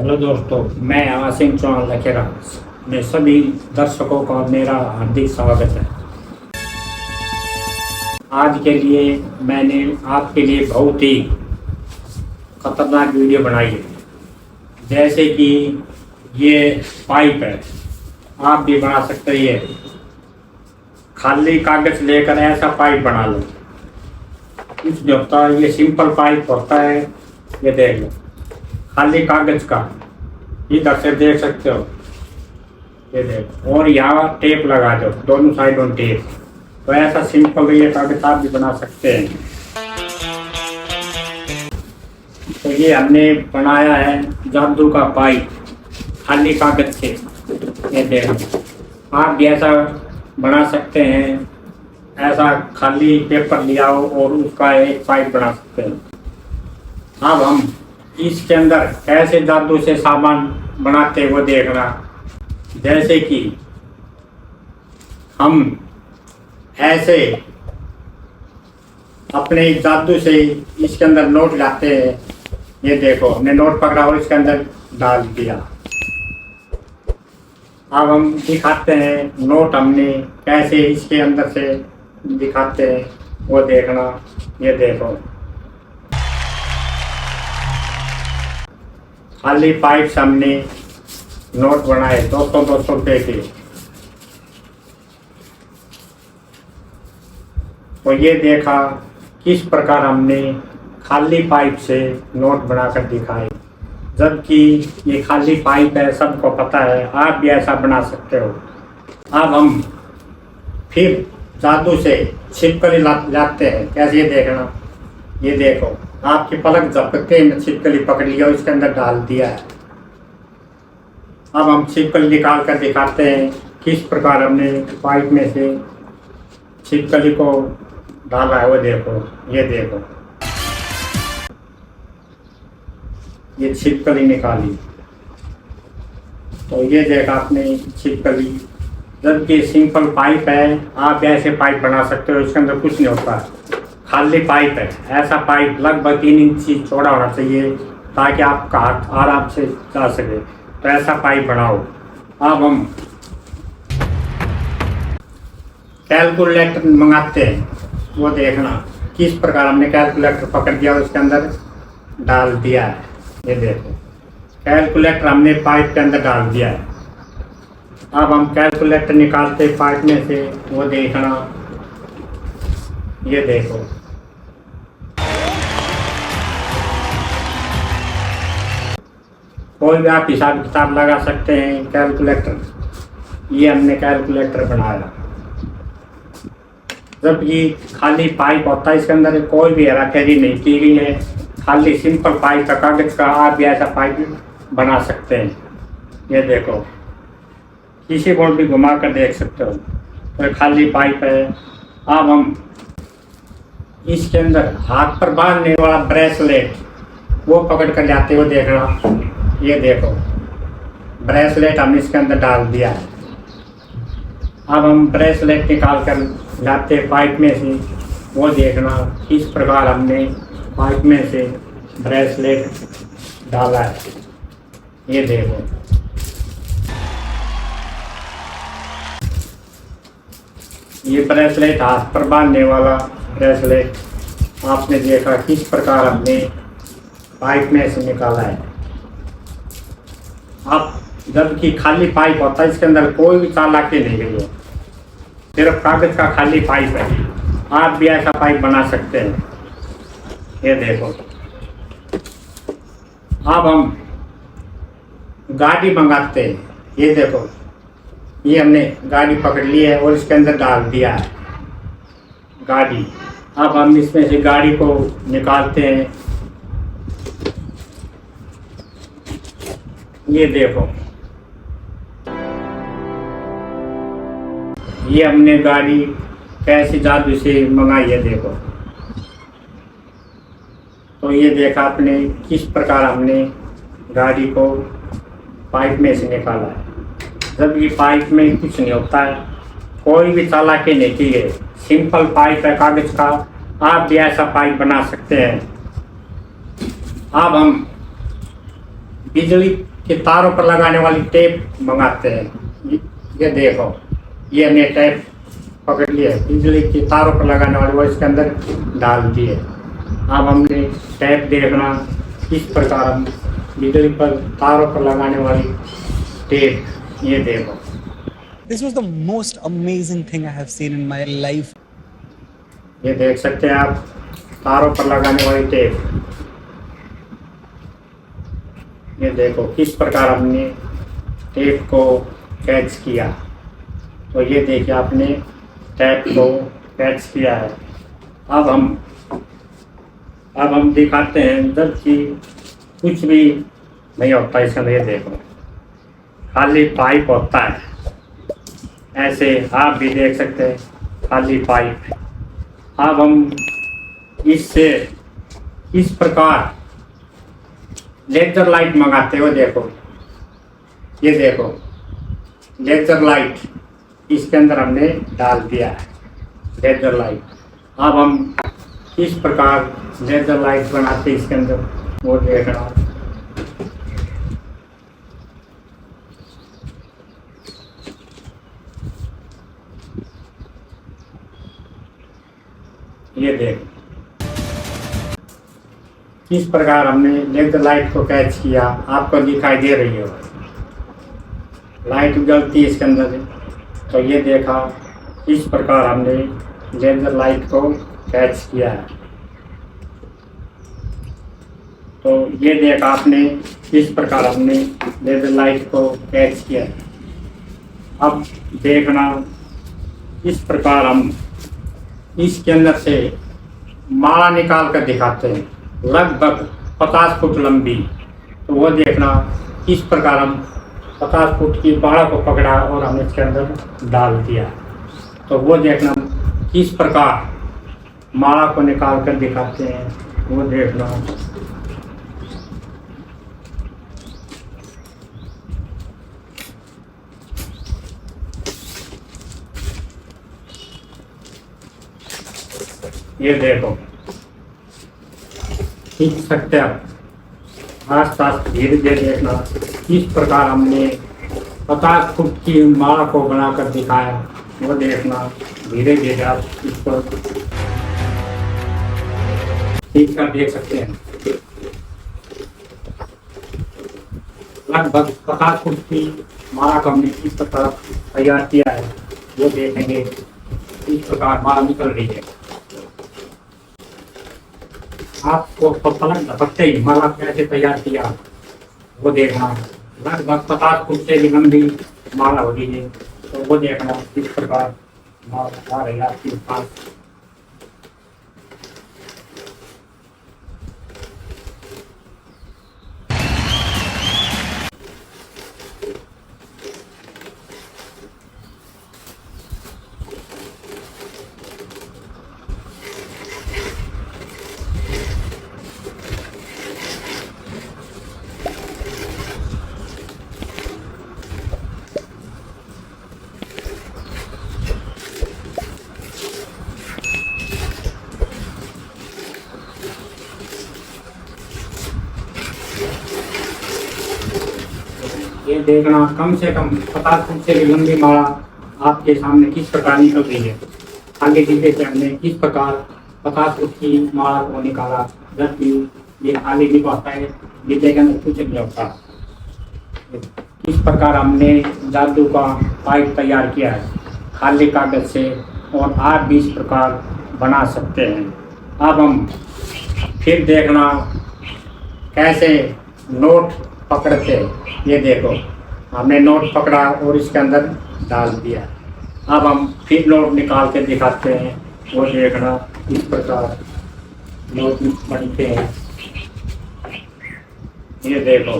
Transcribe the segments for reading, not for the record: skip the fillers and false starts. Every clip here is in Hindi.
हेलो दोस्तों, मैं आसिम चौहान लखेरा में सभी दर्शकों का मेरा हार्दिक स्वागत है। आज के लिए मैंने आपके लिए बहुत ही खतरनाक वीडियो बनाई है। जैसे कि ये पाइप है, आप भी बना सकते हैं। खाली कागज लेकर ऐसा पाइप बना लो, कुछ नहीं होता। ये सिंपल पाइप होता है, ये देख लो, खाली कागज का। इधर से देख सकते हो, ये देखो, और यहाँ टेप लगा दो, दोनों साइडों टेप। तो ऐसा सिंपल ये कागज आप भी बना सकते हैं। तो ये हमने बनाया है जादू का पाइप, खाली कागज से। ये देखो, आप भी ऐसा बना सकते हैं। ऐसा खाली पेपर लिया हो और उसका एक पाइप बना सकते हैं। अब हम इसके अंदर कैसे जादू से सामान बनाते वो देखना। जैसे कि हम ऐसे अपने जादू से इसके अंदर नोट लाते हैं। ये देखो, हमने नोट पकड़ा और इसके अंदर डाल दिया। अब हम दिखाते हैं नोट हमने कैसे इसके अंदर से दिखाते हैं वो देखना। ये देखो, खाली पाइप से हमने नोट बनाए 200 रुपए के। तो ये देखा किस प्रकार हमने खाली पाइप से नोट बनाकर दिखाए। जबकि ये खाली पाइप है, सबको पता है, आप भी ऐसा बना सकते हो। अब हम फिर जादू से छिपकली लाते हैं। कैसे, ये देखना। ये देखो, आपकी पलक झपकते में छिपकली पकड़ लिया और इसके अंदर डाल दिया है। अब हम छिपकली निकाल कर दिखाते हैं किस प्रकार हमने पाइप में से छिपकली को डाला है। वो देखो, ये देखो, ये छिपकली निकाली। तो ये देखा आपने छिपकली। जबकि सिंपल पाइप है, आप ऐसे पाइप बना सकते हो। इसके अंदर कुछ नहीं होता, खाली पाइप है। ऐसा पाइप लगभग 3 इंच चौड़ा होना चाहिए ताकि आपका हाथ आराम से जा सके। तो ऐसा पाइप बनाओ। अब हम कैलकुलेटर मंगाते हैं, वो देखना किस प्रकार हमने कैलकुलेटर पकड़ दिया और उसके अंदर डाल दिया है। ये देखो, कैलकुलेटर हमने पाइप के अंदर डाल दिया है। अब हम कैलकुलेटर निकालते पाइप में से, वो देखना। ये देखो, कोई भी आप हिसाब किताब लगा सकते हैं। कैलकुलेटर, ये हमने कैलकुलेटर बनाया। जब ये खाली पाइप होता है, इसके अंदर कोई भी हेराफेरी नहीं की गई है। खाली सिंपल पाइप का, कागज का, आप भी ऐसा पाइप बना सकते हैं। ये देखो, किसी को भी घुमा कर देख सकते हो। तो खाली पाइप है। अब हम इसके अंदर हाथ पर बांधने वाला ब्रेसलेट वो पकड़ कर जाते हो, देखना। ये देखो, ब्रेसलेट हमने इसके अंदर डाल दिया है। अब हम ब्रेसलेट निकाल कर लाते पाइप में से, वो देखना किस प्रकार हमने पाइप में से ब्रेसलेट डाला है। ये देखो, ये ब्रेसलेट हाथ पर बांधने वाला ब्रेसलेट आपने देखा किस प्रकार हमने पाइप में से निकाला है। आप जबकि खाली पाइप होता है, इसके अंदर कोई भी चालाकी नहीं गई है, सिर्फ कागज का खाली पाइप है। आप भी ऐसा पाइप बना सकते हैं। ये देखो, अब हम गाड़ी मंगाते हैं। ये देखो, ये हमने गाड़ी पकड़ ली है और इसके अंदर डाल दिया है गाड़ी। अब हम इसमें से गाड़ी को निकालते हैं। ये देखो, ये हमने गाड़ी कैसे जादू से मंगाई है, देखो। तो ये देखा आपने किस प्रकार हमने गाड़ी को पाइप में से निकाला है। जब ये पाइप में कुछ नहीं होता है, कोई भी चालाकी नहीं की है, सिंपल पाइप है कागज का। आप भी ऐसा पाइप बना सकते हैं। अब हम बिजली कि तारों पर लगाने वाली टेप मंगाते हैं। ये देखो, ये हमने टेप पकड़ लिया, बिजली की तारों पर लगाने वाली, वो इसके अंदर डाल दिए। अब हमने टेप देखना किस प्रकार हम बिजली पर तारों पर लगाने वाली टेप, ये देखो। This was the most amazing thing I have seen in my life. ये देख सकते हैं आप तारों पर लगाने वाली टेप। ये देखो किस प्रकार हमने टेप को कैच किया। तो ये देखिए आपने टेप को कैच किया है। अब हम दिखाते हैं जब कि कुछ भी नहीं होता इसके अंदर। ये देखो खाली पाइप होता है, ऐसे आप भी देख सकते हैं खाली पाइप। अब हम इससे इस प्रकार लेजर लाइट मंगाते हो। देखो, ये देखो लेजर लाइट इसके अंदर हमने डाल दिया है, लेजर लाइट। अब हम इस प्रकार लेजर लाइट बनाते हैं इसके अंदर, वो देखना। ये देखो किस प्रकार हमने लेजर लाइट को कैच किया, आपको दिखाई दे रही है लाइट जलती है इसके अंदर से। तो ये देखा इस प्रकार हमने लेजर लाइट को कैच किया है। तो ये देखा आपने इस प्रकार हमने लेजर लाइट को कैच किया है। अब देखना इस प्रकार हम इसके अंदर से माला निकाल कर दिखाते हैं, लगभग 50 फुट लंबी। तो वो देखना इस प्रकार हम 50 फुट की माला को पकड़ा और हमने इसके अंदर डाल दिया। तो वो देखना किस प्रकार माला को निकाल कर दिखाते हैं, वो देखना। ये देखो खींच सकते हैं आप आस पास, धीरे धीरे देखना इस प्रकार हमने 50 फुट की माला को बनाकर दिखाया। वो देखना धीरे धीरे आप इसको खींच कर देख सकते हैं। लगभग 50 फुट की माला को हमने इस प्रकार तैयार किया है। वो देखेंगे इस प्रकार माला निकल रही है। आपको पलक झपकते ही माला कैसे तैयार किया वो देखना। लगभग 50 फुट से भी लंबी माला होगी है। तो वो देखना किस प्रकार माला आ रही है आपके पास। ये देखना कम से कम 50 फुट से भी लंबी माला आपके सामने किस प्रकार निकल रही है। आगे पीछे से हमने किस प्रकार 50 फुट की माला को निकाला, जबकि ये खाली नहीं होता है, विद्या के अंदर कुछ नहीं होता। इस प्रकार हमने जादू का पाइप तैयार किया है खाली कागज से, और आप भी इस प्रकार बना सकते हैं। अब हम फिर देखना कैसे नोट पकड़ते। ये देखो हमने नोट पकड़ा और इसके अंदर डाल दिया। अब हम फिर नोट निकाल के दिखाते हैं। वो देखना इस प्रकार नोट बनते हैं। ये देखो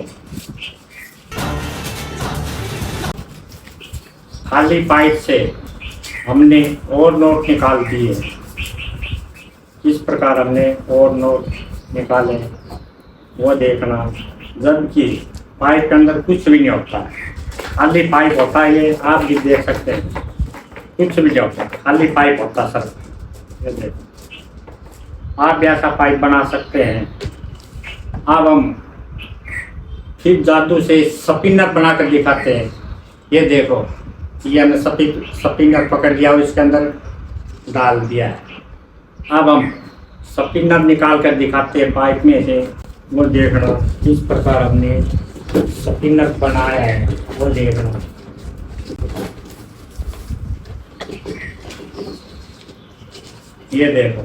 खाली पाइप से हमने और नोट निकाल दिए। इस प्रकार हमने और नोट निकाले, वो देखना। जबकि पाइप के अंदर कुछ भी नहीं होता है, खाली पाइप होता है। ये आप भी देख सकते हैं, कुछ भी नहीं होता, खाली पाइप होता सर। ये देखो आप भी ऐसा पाइप बना सकते हैं। अब हम फिर जादू से स्पिनर बनाकर दिखाते हैं। ये देखो, ये हमने स्पिनर पकड़ लिया और इसके अंदर डाल दिया है। अब हम स्पिनर निकाल कर दिखाते हैं पाइप में से। वो देखना किस प्रकार हमने स्पिनर बनाया है, वो देखना। ये देखो,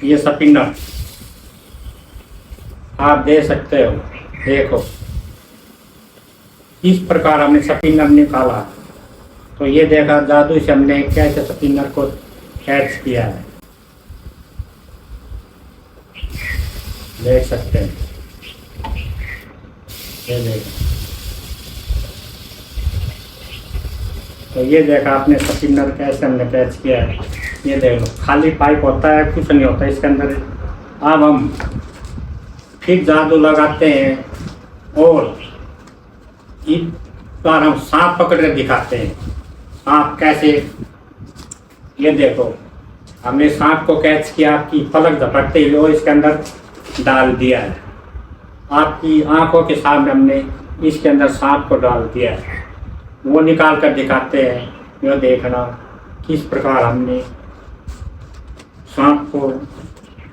ये स्पिनर आप देख सकते हो। देखो इस प्रकार हमने स्पिनर निकाला। तो ये देखा जादू से हमने कैसे स्पिनर को कैच किया है, देख सकते हैं। ये देखो, तो ये देखा आपने स्पिनर कैसे हमने कैच किया है। ये देखो, खाली पाइप होता है, कुछ नहीं होता इसके अंदर। अब हम फिर जादू लगाते हैं और इस बार हम सांप पकड़ कर दिखाते हैं। सांप कैसे, ये देखो हमने सांप को कैच किया, आपकी पलक झपकते ही वो इसके अंदर डाल दिया है। आपकी आंखों के सामने हमने इसके अंदर सांप को डाल दिया है। वो निकाल कर दिखाते हैं। यह देखना किस प्रकार हमने सांप को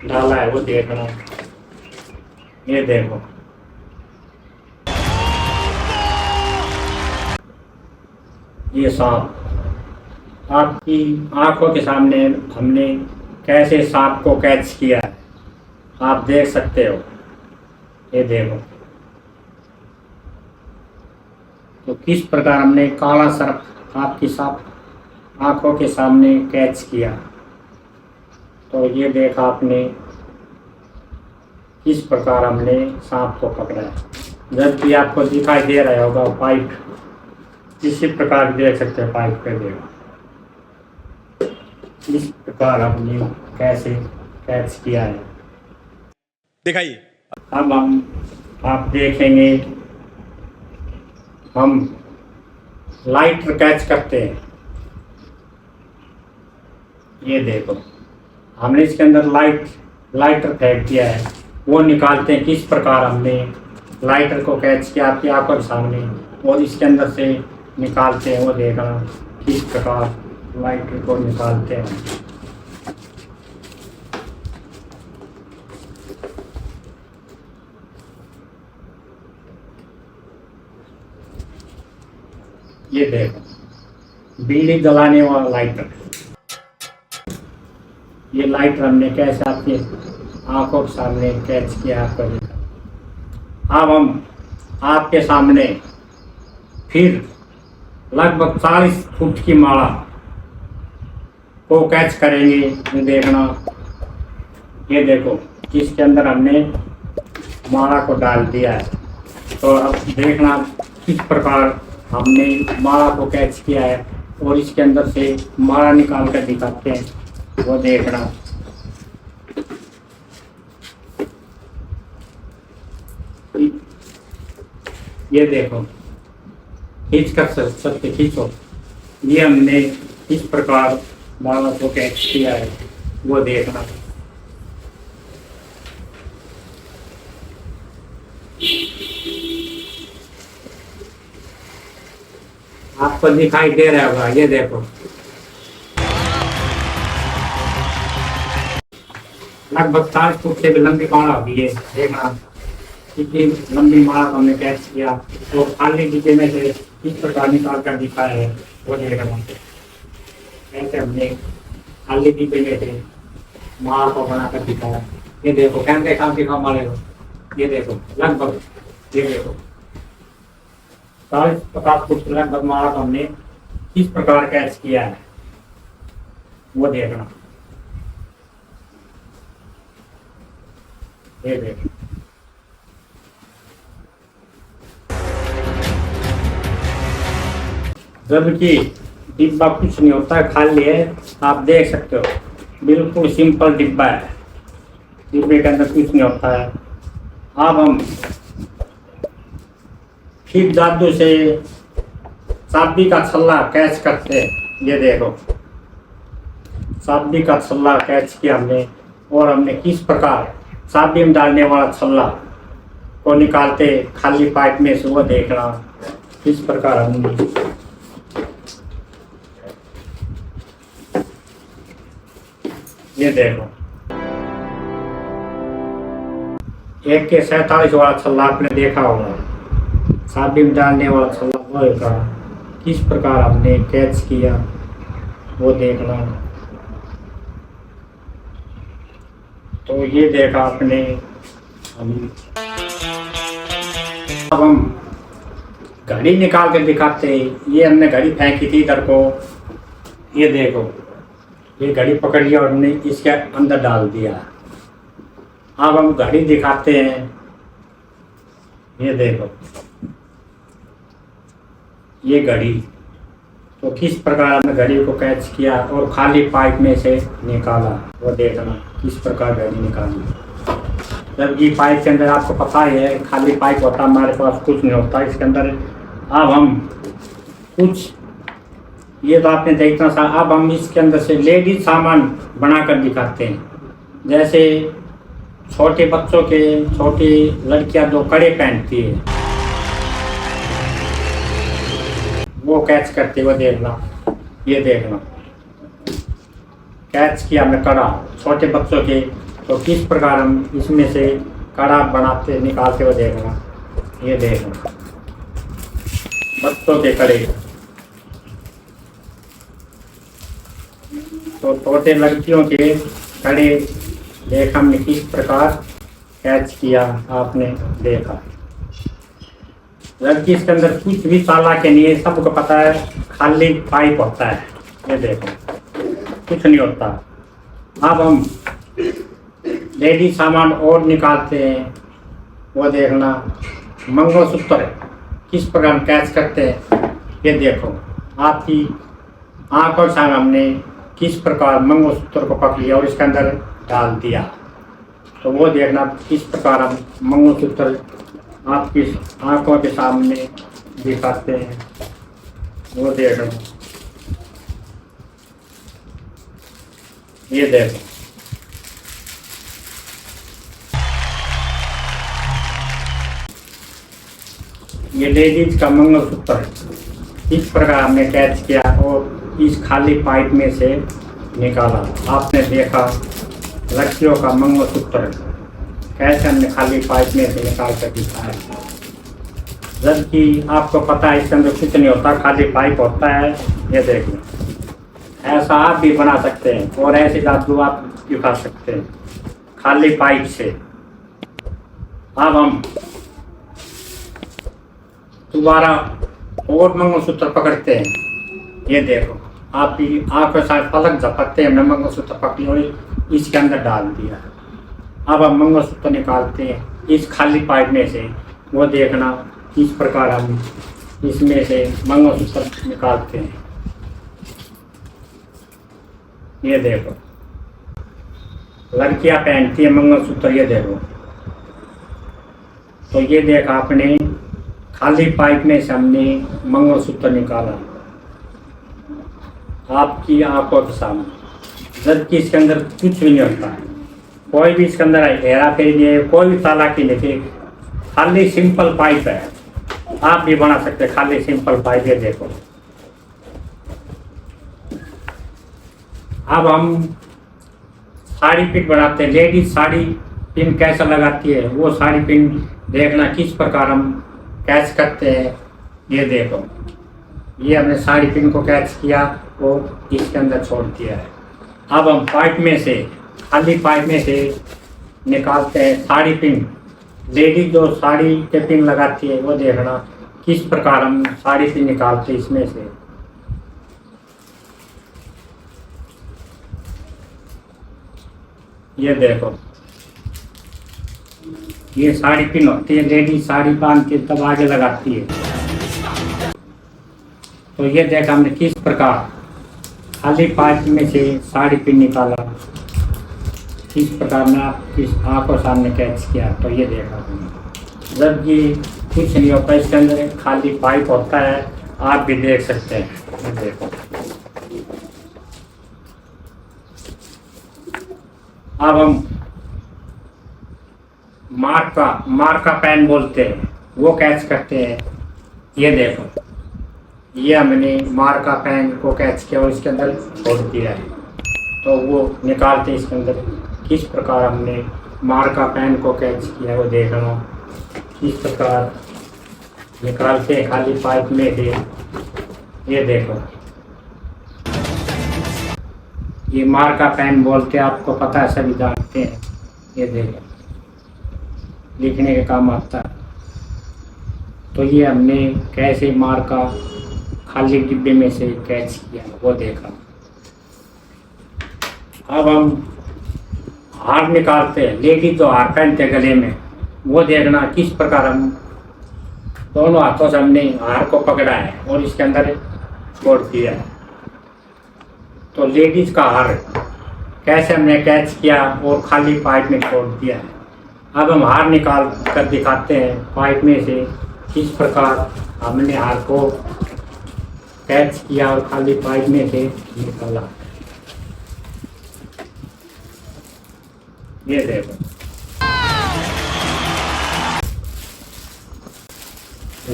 डाला है, वो देखना। ये देखो, ये सांप आपकी आंखों के सामने हमने कैसे सांप को कैच किया है, आप देख सकते हो। ये देखो, तो किस प्रकार हमने काला सर्प आपकी सांप आंखों के सामने कैच किया। तो ये देखा आपने किस प्रकार हमने सांप को पकड़ा है। जबकि आपको दिखाई दे रहा होगा पाइप, इसी प्रकार देख सकते हैं पाइप पे। देखो इस प्रकार हमने कैसे कैच किया है, दिखाइए। अब हम आप देखेंगे हम लाइटर कैच करते हैं। ये देखो, हमने इसके अंदर लाइटर फेंक दिया है, वो निकालते हैं। किस प्रकार हमने लाइटर को कैच किया आपकी आंखों के सामने और इसके अंदर से निकालते हैं। वो देखना किस प्रकार लाइटर को निकालते हैं। ये देखो, बिजली जलाने वाला लाइटर। ये लाइटर हमने कैसे आपके आंखों के सामने कैच किया, आपको देखा। अब हम आपके सामने फिर लगभग 40 फुट की माला को कैच करेंगे। ये देखना, ये देखो इसके अंदर हमने माला को डाल दिया है। तो अब देखना किस प्रकार हमने माला को कैच किया है और इसके अंदर से माला निकाल कर दिखाते हैं। वो देखना, ये देखो खींच कर सकते, खींचो। ये हमने इस प्रकार माला को कैच किया है, वो देखना। आपको दिखाई दे रहा होगा, ये देखो लगभग 40 फुट से भी लंबी माला होगी। ये देखना कितनी लंबी माला हमने कैच किया। तो खाली डिब्बे में से किस प्रकार निकाल कर दिखाया है, वो देखना। ऐसे हमने खाली डिब्बे में से माला को बनाकर दिखाया। ये देखो कैमरे काम दिखाओ माले को। ये देखो लगभग, ये देखो 40-50 फुट लगभग माला को हमने किस प्रकार कैच किया है, वो देखना। ये देखो, जबकि डिब्बा कुछ नहीं होता है, खाली है। आप देख सकते हो बिल्कुल सिंपल डिब्बा है, डिब्बे के अंदर कुछ नहीं होता है। अब हम फिर जादू से चाबी का छल्ला कैच करते हैं। ये देखो चाबी का छल्ला कैच किया हमने और हमने किस प्रकार चाबी में डालने वाला छल्ला को निकालते खाली पाइप में से, वो देखना किस प्रकार हम ये देखो 1 के 47 वाला छल्ला आपने देखा होगा, चाबी में डालने वाला छल्ला वो का किस प्रकार हमने कैच किया वो देखना। तो ये देखा आपने। अब हम घड़ी निकाल कर दिखाते हैं। ये हमने घड़ी फेंकी थी इधर को, ये देखो ये घड़ी पकड़ लिया और हमने इसके अंदर डाल दिया। अब हम घड़ी दिखाते हैं, ये देखो ये घड़ी। तो किस प्रकार हमने घड़ी को कैच किया और खाली पाइप में से निकाला, वो देखना किस प्रकार घड़ी निकाली। जबकि पाइप के अंदर आपको पता ही है खाली पाइप होता, हमारे पास कुछ नहीं होता इसके अंदर। अब हम कुछ ये तो आपने देखना था। अब हम इसके अंदर से लेडीज सामान बनाकर दिखाते हैं। जैसे छोटे बच्चों के, छोटी लड़कियां जो कड़े पहनती है वो कैच करते हुए देखना। ये देखना कैच किया हमने कड़ा छोटे बच्चों के, तो किस प्रकार हम इसमें से कड़ा बनाते निकालते हुए देखना। ये देखना बच्चों के कड़े, तो छोटे लड़कियों के कड़े देखा हमने किस प्रकार कैच किया, आपने देखा। लड़की इसके अंदर कुछ भी ताला के नहीं है, सबको पता है खाली पाइप होता है। ये देखो कुछ नहीं होता। अब हम लेडी सामान और निकालते हैं, वो देखना। मंगलसूत्र किस प्रकार कैच करते हैं, ये देखो आपकी आंखों से हमने किस प्रकार मंगलसूत्र को पकड़ लिया और इसके अंदर डाल दिया। तो वो देखना किस प्रकार हम मंगलसूत्र आपकी आंखों के सामने दिखाते हैं, वो देखना। ये देखो ये लेडीज का मंगलसूत्र इस प्रकार हमने कैच किया और इस खाली पाइप में से निकाला। आपने देखा लड़कियों का मंगलसूत्र कैसे हमने खाली पाइप में से निकाल कर दिखाया। जबकि आपको पता है इसके अंदर कुछ नहीं होता, खाली पाइप होता है। ये देखिए ऐसा आप भी बना सकते हैं और ऐसे जादू आप दिखा सकते हैं खाली पाइप से। अब हम दोबारा और मंगलसूत्र पकड़ते हैं। ये देखो आपकी आंखों के साथ पलक झपकते हैं, हमने मंगलसूत्र पकड़ी और इसके अंदर डाल दिया। अब हम मंगलसूत्र निकालते हैं इस खाली पाइप में से, वो देखना किस प्रकार हम इसमें से मंगलसूत्र निकालते हैं। ये देखो लड़कियां पहनती है मंगलसूत्र, ये देखो। तो ये देखा आपने खाली पाइप में से हमने मंगलसूत्र निकाला आपकी आंखों के सामने, जबकि इसके अंदर कुछ भी नहीं होता है। कोई भी इसके अंदर हेरा फेरी नहीं है, कोई भी ताला की नहीं, खाली सिंपल पाइप है। आप भी बना सकते हैं खाली सिंपल पाइप। ये देखो अब हम साड़ी पिन बनाते हैं। लेडीज साड़ी पिन कैसा लगाती है, वो साड़ी पिन देखना किस प्रकार हम कैच करते हैं। ये देखो ये हमने साड़ी पिन को कैच किया और इसके अंदर छोड़ दिया है। अब हम पाइप में से, खाली पाइप में से निकालते हैं साड़ी पिन। लेडीज जो साड़ी के पिन लगाती है, वो देखना किस प्रकार हम साड़ी पिन निकालते हैं इसमें से। ये देखो ये साड़ी पिन होती है, लेडीज साड़ी बांध के तब आगे लगाती है। तो ये देखा हमने किस प्रकार खाली पाइप में से साड़ी पिन निकाला, किस प्रकार में आपकी आंखों सामने कैच किया। तो ये देखा हमने, जबकि कुछ नहीं होता इसके अंदर, खाली पाइप होता है। आप भी देख सकते हैं। ये देखो अब हम मार्का पेन बोलते हैं, वो कैच करते हैं। ये देखो, ये हमने मार्का पेन को कैच किया और इसके अंदर छोड़ दिया है, तो वो निकालते हैं इसके अंदर। किस प्रकार हमने मार्का पेन को कैच किया है वो देखना, किस प्रकार निकालते हैं खाली पाइप में से। ये देखो, ये मार्का पेन बोलते हैं, आपको पता है, सभी जानते हैं। ये देखो, लिखने के काम आता है। तो ये हमने कैसे मार्का खाली डिब्बे में से कैच किया वो देखा। अब हम हार निकालते हैं, लेडीज जो हार पहनते हैं गले में, वो देखना किस प्रकार हम दोनों हाथों से हमने हार को पकड़ा है और इसके अंदर छोड़ दिया है। तो लेडीज का हार कैसे हमने कैच किया और खाली पाइप में छोड़ दिया है। अब हम हार निकाल कर दिखाते हैं पाइप में से, किस प्रकार हमने हार को कैच किया और खाली पाइप में से निकाला। ये देखो,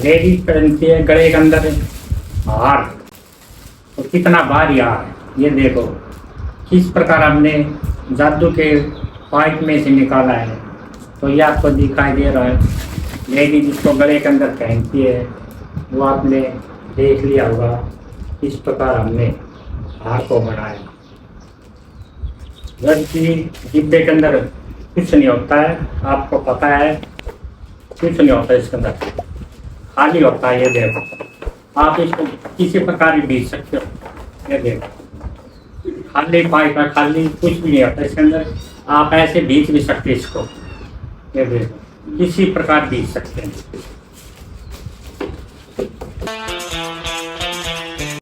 लेडीज पहनती है गले के अंदर हार, तो कितना भारी हार है। ये देखो किस प्रकार हमने जादू के पाइप में से निकाला है। तो ये आपको दिखाई दे रहा है। लेडीज जिसको गले के अंदर पहनती है वो आपने देख लिया होगा, इस प्रकार हमने हार को बनाया। जबकि डिब्बे के अंदर कुछ नहीं होता है, आपको पता है, कुछ नहीं होता इसके अंदर, खाली होता है। ये देखो, आप इसको किसी प्रकार भी बीच सकते हो। ये देखो, खाली पाइप है, खाली कुछ भी नहीं होता इसके अंदर, आप ऐसे बीच भी सकते इसको। ये देखो, किसी प्रकार बीच सकते हैं।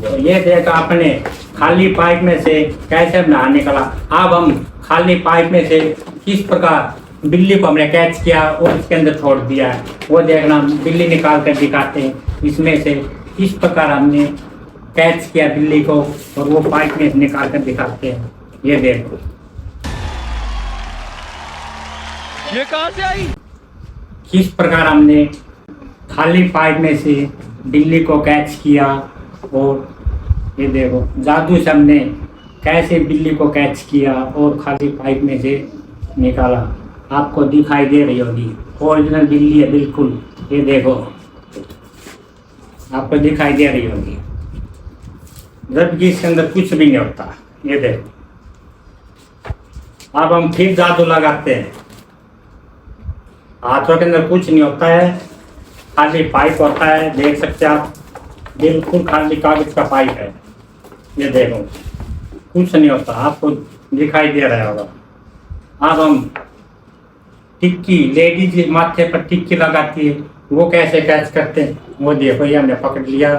तो ये देखा आपने खाली पाइप में से कैसे बाहर निकला। अब हम खाली पाइप में से किस प्रकार बिल्ली को हमने कैच किया और इसके अंदर छोड़ दिया है वो देखना। बिल्ली निकाल कर दिखाते हैं इसमें से, किस प्रकार हमने कैच किया बिल्ली को और वो पाइप में से निकाल कर दिखाते हैं। ये देखो, ये कहां से आई? किस प्रकार हमने खाली पाइप में से बिल्ली को कैच किया और ये देखो जादू से हमने कैसे बिल्ली को कैच किया और खाली पाइप में से निकाला। आपको दिखाई दे रही होगी, ओरिजिनल बिल्ली है बिल्कुल। ये देखो, आपको दिखाई दे रही होगी, जबकि इसके अंदर कुछ भी नहीं होता। ये देखो, अब हम फिर जादू लगाते हैं। हाथों के अंदर कुछ नहीं होता है, खाली पाइप होता है। देख सकते हैं आप, बिल्कुल खाली कागज का पाइप है। ये देखो, कुछ नहीं होता, आपको दिखाई दे रहा होगा। अब हम टिक्की, लेडीज माथे पर टिक्की लगाती है, वो कैसे कैच करते हैं वो देखो। ये हमने पकड़ लिया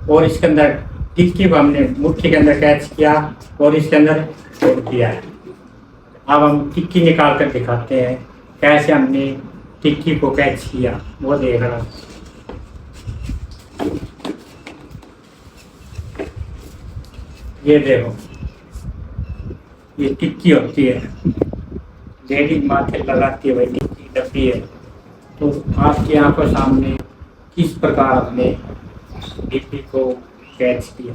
और इसके अंदर टिक्की को हमने मुट्ठी के अंदर कैच किया और इसके अंदर छोड़ दिया है। अब हम टिक्की निकाल कर दिखाते हैं कैसे हमने टिक्की को कैच किया वो देखना। ये देखो, ये टिक्की होती है, लेडीज माथे लगाती है, वही टिक्की डब्बी है। तो आपकी आंखों सामने किस प्रकार अपने टिक्की को कैच किया।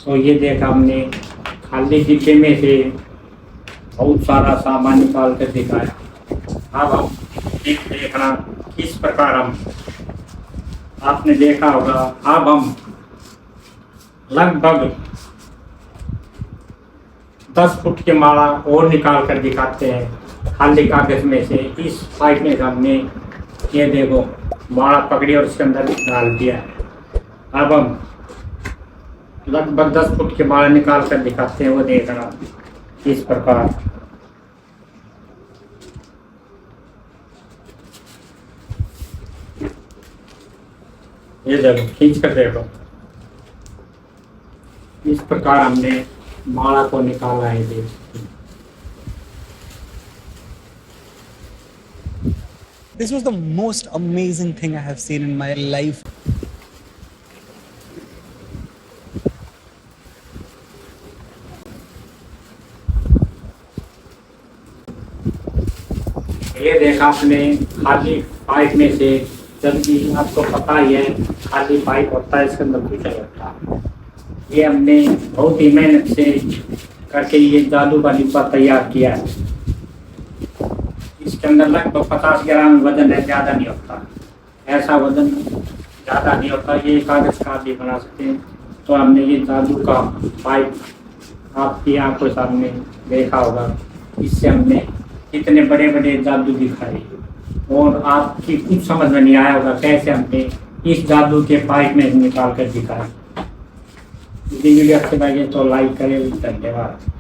तो ये देखा हमने खाली डिब्बे में से बहुत सारा सामान निकाल कर दिखाया। अब हम देखना किस प्रकार हम, आपने देखा होगा। अब हम लगभग 10 फुट की माला और निकाल कर दिखाते हैं खाली कागज में से। इस पाइप में हमने ये देखो माला पकड़ी और उसके अंदर डाल दिया है। अब हम लगभग 10 फुट की माला निकाल कर दिखाते हैं, वो देखना इस प्रकार। ये देखो, खींच कर देखो, इस प्रकार हमने माला को निकाला है। देख, This was the most amazing thing I have seen in my life. ये देखा आपने खाली पाइप में से, जबकि आपको पता ही है खाली पाइप होता है, इसके अंदर कुछ नहीं होता। ये हमने बहुत ही मेहनत से करके ये जादू का डिब्बा तैयार किया है। इसके अंदर लगभग 50 ग्राम वजन है, ज़्यादा नहीं होता, ऐसा वजन ज़्यादा नहीं होता। ये कागज़ का भी बना सकते हैं। तो हमने ये जादू का पाइप आपकी आंखों के सामने देखा होगा, इससे हमने कितने बड़े बड़े जादू दिखाए, और आपकी कुछ समझ में नहीं आया होगा कैसे हमने इस जादू के पाइप में निकाल कर दिखाया। यदि वीडियो अच्छी लगे तो लाइक करें। धन्यवाद।